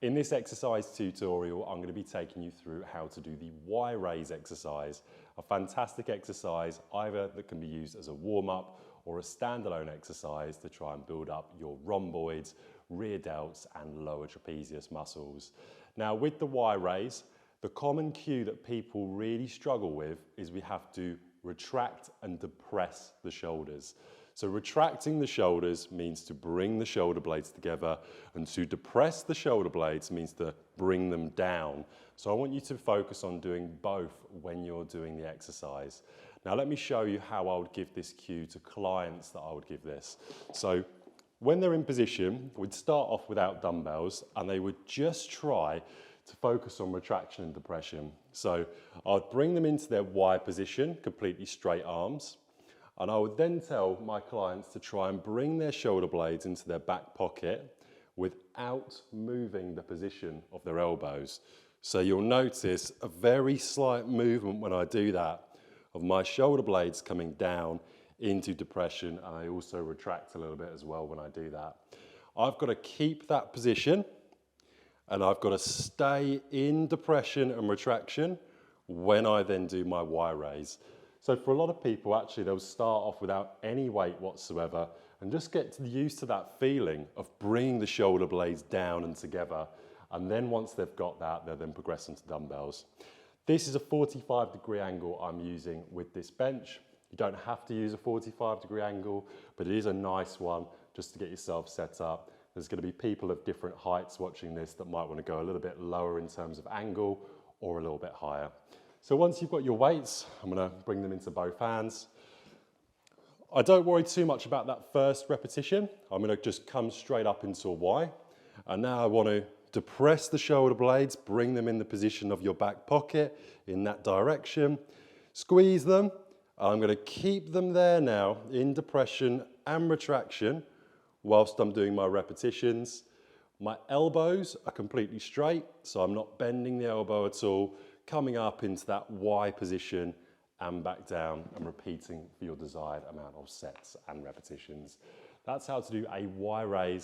In this exercise tutorial, I'm going to be taking you through how to do the Y raise exercise, a fantastic exercise either that can be used as a warm-up or a standalone exercise to try and build up your rhomboids, rear delts and lower trapezius muscles. Now with the Y raise, the common cue that people really struggle with is we have to retract and depress the shoulders. So retracting the shoulders means to bring the shoulder blades together, and to depress the shoulder blades means to bring them down. So I want you to focus on doing both when you're doing the exercise. Now let me show you how I would give this cue to clients that I would give this. So when they're in position, we'd start off without dumbbells and they would just try to focus on retraction and depression. So I'd bring them into their Y position, completely straight arms. And I would then tell my clients to try and bring their shoulder blades into their back pocket without moving the position of their elbows. So you'll notice a very slight movement when I do that of my shoulder blades coming down into depression, and I also retract a little bit as well when I do that. I've got to keep that position and I've got to stay in depression and retraction when I then do my Y raise. So for a lot of people, actually, they'll start off without any weight whatsoever and just get used to that feeling of bringing the shoulder blades down and together. And then once they've got that, they'll then progress into dumbbells. This is a 45-degree angle I'm using with this bench. You don't have to use a 45-degree angle, but it is a nice one just to get yourself set up. There's going to be people of different heights watching this that might want to go a little bit lower in terms of angle or a little bit higher. So once you've got your weights, I'm going to bring them into both hands. I don't worry too much about that first repetition. I'm going to just come straight up into a Y. And now I want to depress the shoulder blades, bring them in the position of your back pocket in that direction. Squeeze them. I'm going to keep them there now in depression and retraction whilst I'm doing my repetitions. My elbows are completely straight, so I'm not bending the elbow at all. Coming up into that Y position and back down and repeating for your desired amount of sets and repetitions. That's how to do a Y raise